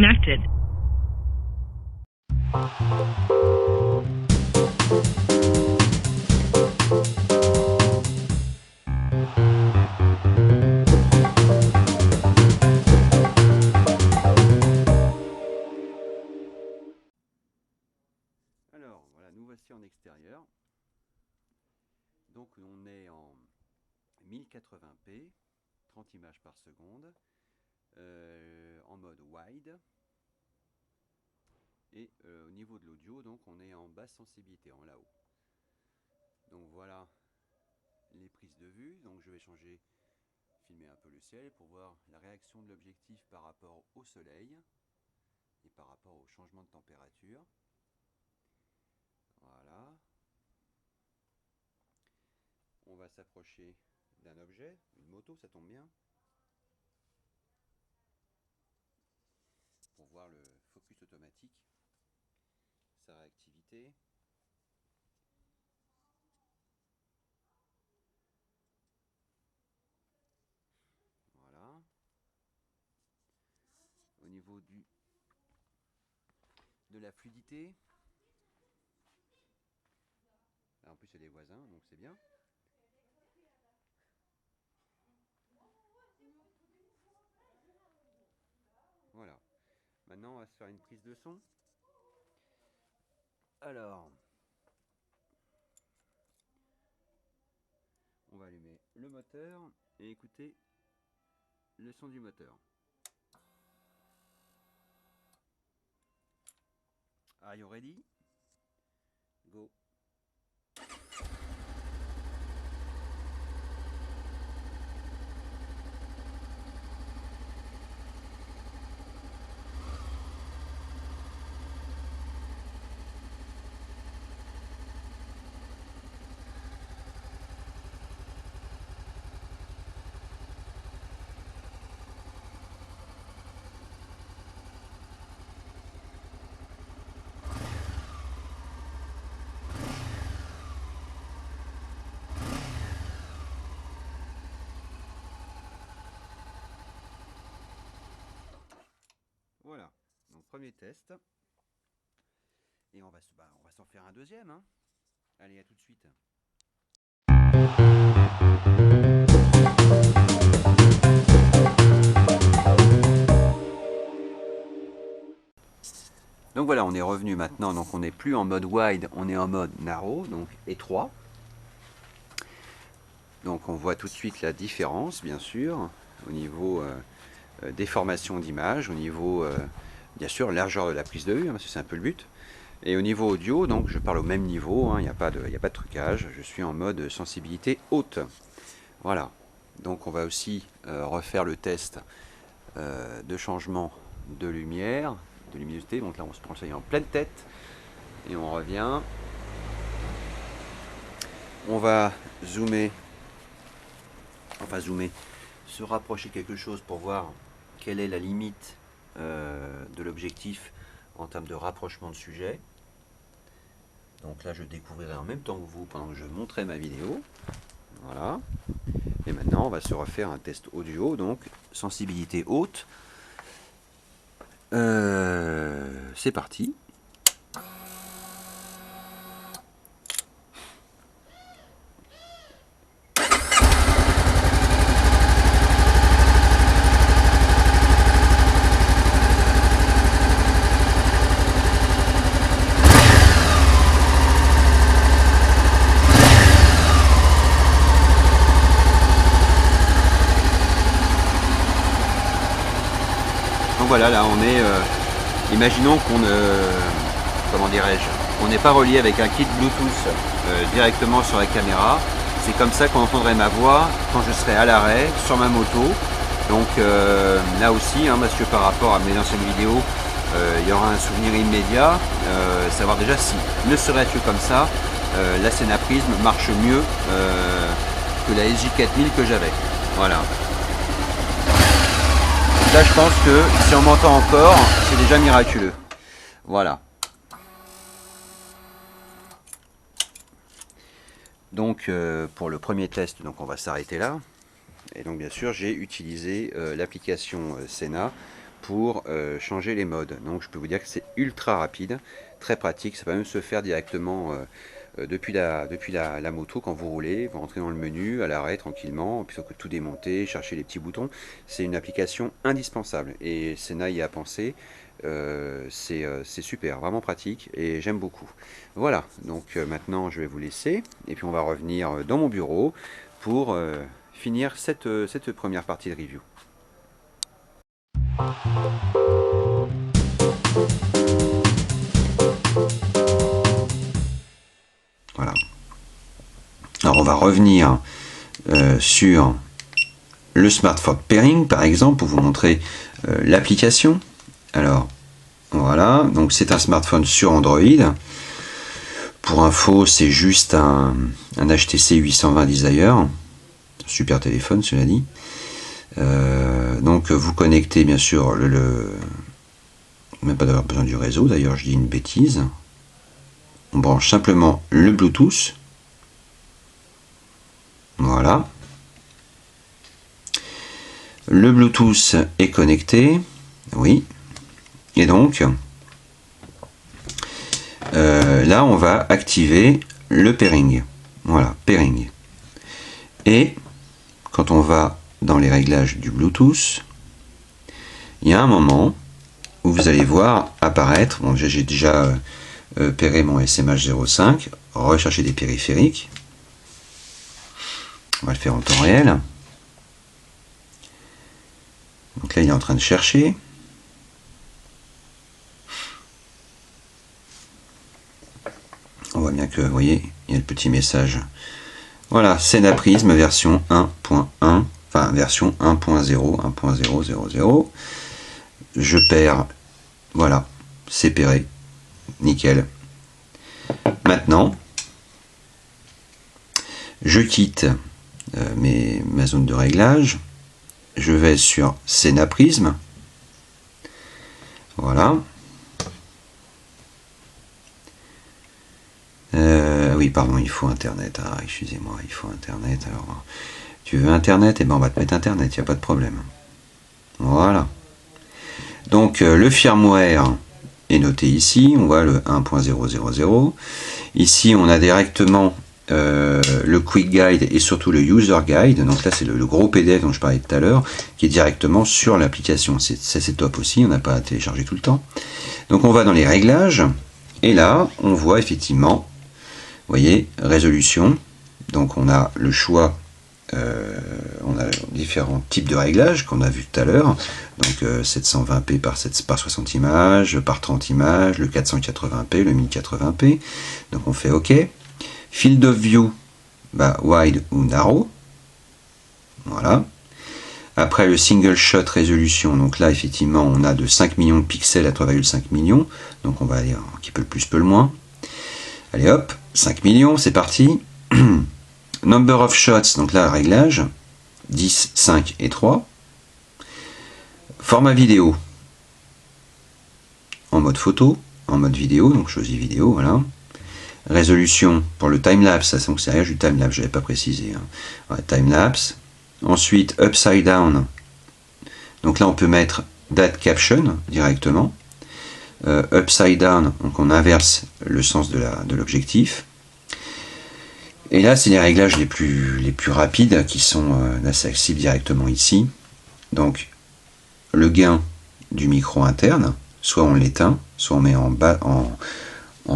disconnected. Alors voilà, nous voici en extérieur. Donc on est en 1080p, 30 images par seconde, en mode wide. Et au niveau de l'audio, donc on est en basse sensibilité, en là-haut. Donc voilà les prises de vue. Donc je vais filmer un peu le ciel pour voir la réaction de l'objectif par rapport au soleil et par rapport au changement de température. Voilà. On va s'approcher d'un objet, une moto, ça tombe bien, pour voir le focus automatique, sa réactivité. Voilà. Au niveau de la fluidité, là, en plus il y a des voisins, donc c'est bien. Voilà. Maintenant on va se faire une prise de son. Alors, on va allumer le moteur et écouter le son du moteur. Are you ready? Go. Voilà, donc premier test. Et on va s'en faire un deuxième. Hein. Allez, à tout de suite. Donc voilà, on est revenu maintenant, donc on n'est plus en mode wide, on est en mode narrow, donc étroit. Donc on voit tout de suite la différence, bien sûr, au niveau déformation d'image, au niveau, bien sûr, largeur de la prise de vue, hein, parce que c'est un peu le but. Et au niveau audio, donc je parle au même niveau, il n'y a pas de trucage, je suis en mode sensibilité haute. Voilà, donc on va aussi refaire le test de changement de lumière, de luminosité. Donc là on se prend le soleil en pleine tête et on revient. On va zoomer, se rapprocher quelque chose pour voir quelle est la limite de l'objectif en termes de rapprochement de sujet. Donc là je découvrirai en même temps que vous pendant que je montrais ma vidéo. Voilà. Et maintenant on va se refaire un test audio, donc sensibilité haute. C'est parti. Donc voilà, là on est, imaginons qu'on comment dirais-je, on n'est pas relié avec un kit Bluetooth directement sur la caméra. C'est comme ça qu'on entendrait ma voix quand je serai à l'arrêt sur ma moto. Donc là aussi, hein, parce que par rapport à mes anciennes vidéos, il y aura un souvenir immédiat, savoir déjà si, ne serait-ce que comme ça, la Sena Prism marche mieux que la SJ4000 que j'avais. Voilà. Là je pense que si on m'entend encore, c'est déjà miraculeux. Voilà. Donc pour le premier test, donc on va s'arrêter là. Et donc bien sûr j'ai utilisé l'application Sena pour changer les modes. Donc je peux vous dire que c'est ultra rapide, très pratique, ça peut même se faire directement depuis la moto quand vous roulez, vous rentrez dans le menu, à l'arrêt tranquillement, plutôt que tout démonter, chercher les petits boutons. C'est une application indispensable et Sena y a pensé. C'est super, vraiment pratique et j'aime beaucoup. Voilà, donc maintenant je vais vous laisser et puis on va revenir dans mon bureau pour finir cette première partie de review. Voilà. Alors on va revenir sur le smartphone pairing par exemple pour vous montrer l'application. Alors voilà, donc c'est un smartphone sur Android. Pour info, c'est juste un HTC 820 Desire, super téléphone cela dit. Donc vous connectez bien sûr même pas d'avoir besoin du réseau, d'ailleurs je dis une bêtise. On branche simplement le Bluetooth. Voilà. Le Bluetooth est connecté, oui. Et donc, là, on va activer le pairing. Voilà, pairing. Et quand on va dans les réglages du Bluetooth, il y a un moment où vous allez voir apparaître, bon, j'ai déjà pairé mon SMH 05, rechercher des périphériques. On va le faire en temps réel. Donc là, il est en train de chercher. On voit bien que, vous voyez, il y a le petit message. Voilà, Sena Prism version 1.1, enfin version 1.0, 1.000. Je paire, voilà, c'est pairé, nickel. Maintenant, je quitte ma zone de réglage, je vais sur Sena Prism, voilà. Oui, pardon, il faut Internet. Ah, excusez-moi, il faut Internet. Alors, tu veux Internet? Eh ben, on va te mettre Internet, il n'y a pas de problème. Voilà. Donc, le firmware est noté ici. On voit le 1.000. Ici, on a directement le Quick Guide et surtout le User Guide. Donc là, c'est le gros PDF dont je parlais tout à l'heure, qui est directement sur l'application. C'est top aussi, on n'a pas à télécharger tout le temps. Donc, on va dans les réglages. Et là, on voit effectivement, vous voyez, résolution. Donc on a le choix, on a différents types de réglages qu'on a vu tout à l'heure. Donc 720p par 60 images, par 30 images, le 480p, le 1080p. Donc on fait OK. Field of view, bah, wide ou narrow. Voilà. Après le single shot résolution, donc là effectivement on a de 5 millions de pixels à 3,5 millions. Donc on va aller qui peut le plus, peut le moins. Allez hop, 5 millions, c'est parti. Number of shots, donc là réglage, 10, 5 et 3. Format vidéo, en mode photo, en mode vidéo, donc je choisis vidéo, voilà. Résolution pour le timelapse, ça c'est rien du timelapse, je n'avais pas précisé. Hein. Ouais, timelapse. Ensuite, upside down. Donc là on peut mettre date caption directement. Upside down, donc on inverse le sens de l'objectif. Et là, c'est les réglages les plus rapides qui sont assez accessibles directement ici. Donc, le gain du micro interne, soit on l'éteint, soit on met en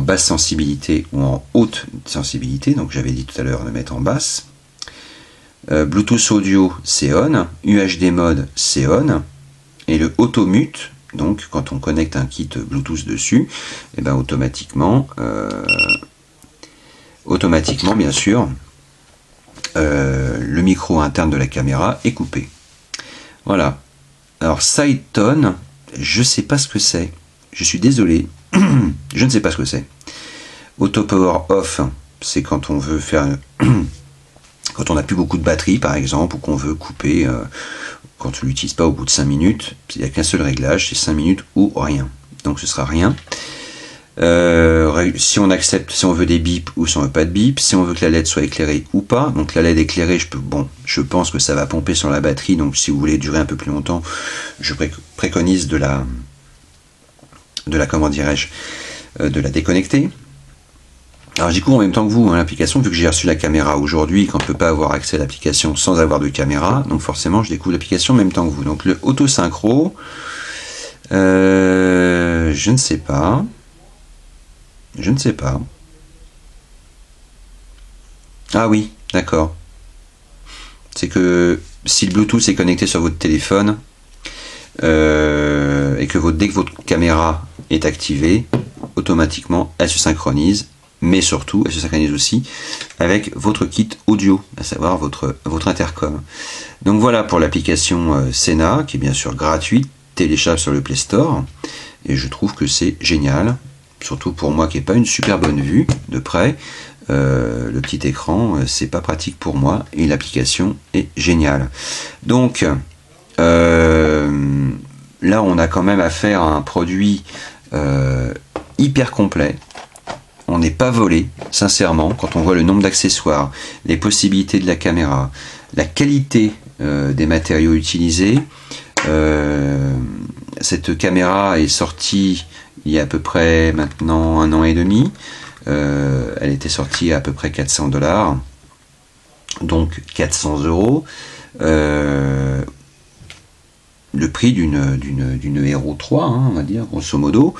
basse sensibilité ou en haute sensibilité. Donc, j'avais dit tout à l'heure de mettre en basse. Bluetooth audio, c'est on. UHD mode, c'est on. Et le auto mute, donc quand on connecte un kit Bluetooth dessus, et ben automatiquement bien sûr, le micro interne de la caméra est coupé. Voilà. Alors side tone, je sais pas ce que c'est. Je suis désolé, je ne sais pas ce que c'est. Auto power off, c'est quand on veut faire quand on n'a plus beaucoup de batterie par exemple, ou qu'on veut couper quand on l'utilise pas au bout de 5 minutes, il n'y a qu'un seul réglage, c'est 5 minutes ou rien. Donc ce sera rien. Si on accepte, si on veut des bips ou si on veut pas de bips, si on veut que la LED soit éclairée ou pas. Donc la LED éclairée, je pense que ça va pomper sur la batterie, donc si vous voulez durer un peu plus longtemps, je préconise de la comment dirais-je, de la déconnecter. Alors j'y cours en même temps que vous, hein, l'application, vu que j'ai reçu la caméra aujourd'hui, qu'on ne peut pas avoir accès à l'application sans avoir de caméra, donc forcément je découvre l'application en même temps que vous. Donc le auto-synchro, je ne sais pas. Je ne sais pas. Ah oui, d'accord. C'est que si le Bluetooth est connecté sur votre téléphone, et que dès que votre caméra est activée, automatiquement elle se synchronise, mais surtout elle se synchronise aussi avec votre kit audio, à savoir votre intercom. Donc voilà pour l'application Sena, qui est bien sûr gratuite, téléchargeable sur le Play Store, et je trouve que c'est génial, surtout pour moi qui n'ai pas une super bonne vue de près. Le petit écran, c'est pas pratique pour moi, et l'application est géniale. Donc là on a quand même affaire à un produit hyper complet. On n'est pas volé, sincèrement, quand on voit le nombre d'accessoires, les possibilités de la caméra, la qualité des matériaux utilisés. Cette caméra est sortie il y a à peu près maintenant 1 an et demi. Elle était sortie à peu près 400$, donc 400 €. Le prix d'une Hero 3, hein, on va dire, grosso modo.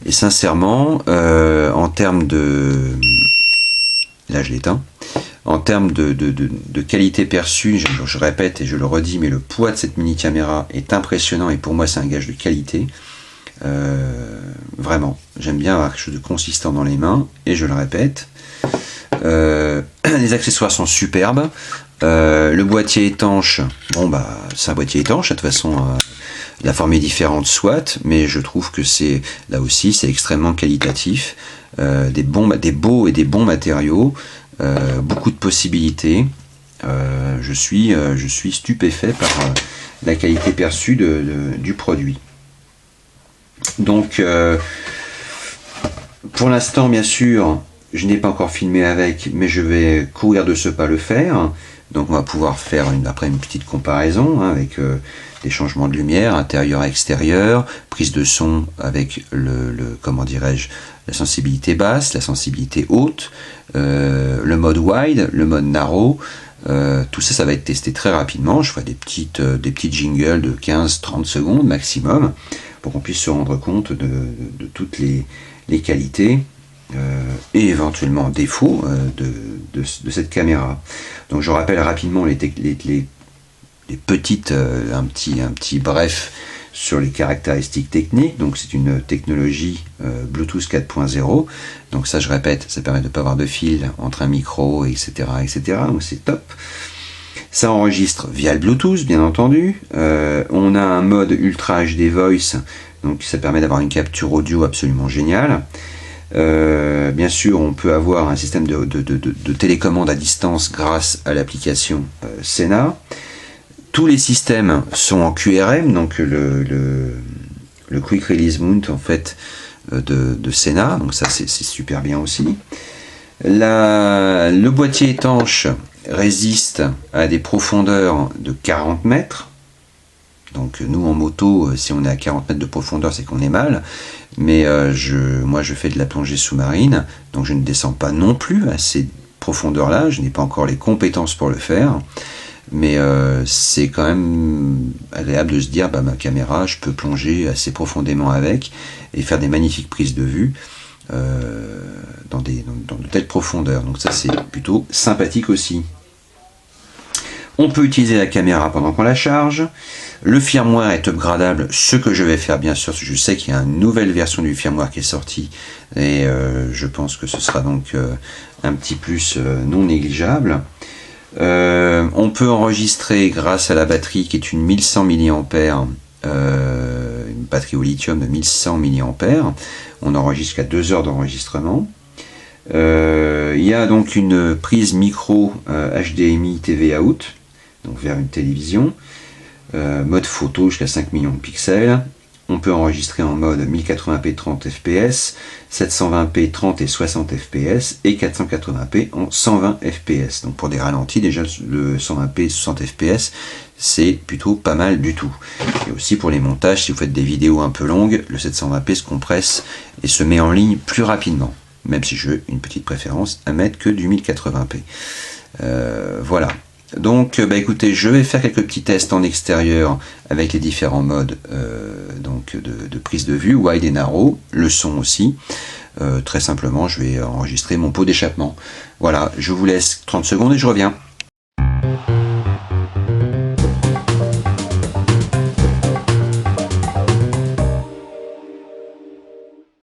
Et sincèrement, en termes de... Là, je l'éteins. En termes de qualité perçue, je répète et je le redis, mais le poids de cette mini caméra est impressionnant et pour moi, c'est un gage de qualité. Vraiment, j'aime bien avoir quelque chose de consistant dans les mains et je le répète. Les accessoires sont superbes. Le boîtier étanche, bon bah c'est un boîtier étanche, de toute façon la forme est différente soit, mais je trouve que c'est là aussi c'est extrêmement qualitatif, des beaux et des bons matériaux, beaucoup de possibilités. Je suis stupéfait par la qualité perçue du produit. Donc pour l'instant bien sûr je n'ai pas encore filmé avec, mais je vais courir de ce pas le faire. Donc on va pouvoir faire après une petite comparaison avec des changements de lumière, intérieur et extérieur, prise de son avec comment dirais-je, la sensibilité basse, la sensibilité haute, le mode wide, le mode narrow. Tout ça, ça va être testé très rapidement. Je ferai des petites jingles de 15-30 secondes maximum pour qu'on puisse se rendre compte de toutes les qualités et éventuellement défauts de cette caméra. Donc je rappelle rapidement les petites, un petit bref sur les caractéristiques techniques. Donc c'est une technologie Bluetooth 4.0. Donc ça, je répète, ça permet de ne pas avoir de fil entre un micro, etc. Donc c'est top. Ça enregistre via le Bluetooth, bien entendu. On a un mode Ultra HD Voice, donc ça permet d'avoir une capture audio absolument géniale. Bien sûr, on peut avoir un système de télécommande à distance grâce à l'application Sena. Tous les systèmes sont en QRM, donc le Quick Release Mount en fait de Sena, donc ça c'est super bien aussi. Le boîtier étanche résiste à des profondeurs de 40 mètres. Donc nous en moto, si on est à 40 mètres de profondeur, c'est qu'on est mal. Mais moi je fais de la plongée sous-marine, donc je ne descends pas non plus à ces profondeurs-là. Je n'ai pas encore les compétences pour le faire. Mais c'est quand même agréable de se dire, bah, ma caméra, je peux plonger assez profondément avec et faire des magnifiques prises de vue dans de telles profondeurs. Donc ça c'est plutôt sympathique aussi. On peut utiliser la caméra pendant qu'on la charge. Le firmware est upgradable, ce que je vais faire bien sûr. Je sais qu'il y a une nouvelle version du firmware qui est sortie et je pense que ce sera donc un petit plus non négligeable. On peut enregistrer grâce à la batterie qui est une 1100 mAh, une batterie au lithium de 1100 mAh. On enregistre jusqu'à 2 heures d'enregistrement. Il y a donc une prise micro HDMI TV out, donc vers une télévision, mode photo jusqu'à 5 millions de pixels, on peut enregistrer en mode 1080p 30 fps, 720p 30 et 60 fps et 480p en 120 fps. Donc pour des ralentis, déjà le 120p 60 fps, c'est plutôt pas mal du tout. Et aussi pour les montages, si vous faites des vidéos un peu longues, le 720p se compresse et se met en ligne plus rapidement, même si j'ai une petite préférence à mettre que du 1080p. Voilà. Donc écoutez, je vais faire quelques petits tests en extérieur avec les différents modes donc de prise de vue, wide et narrow, le son aussi. Très simplement, je vais enregistrer mon pot d'échappement. Voilà, je vous laisse 30 secondes et je reviens.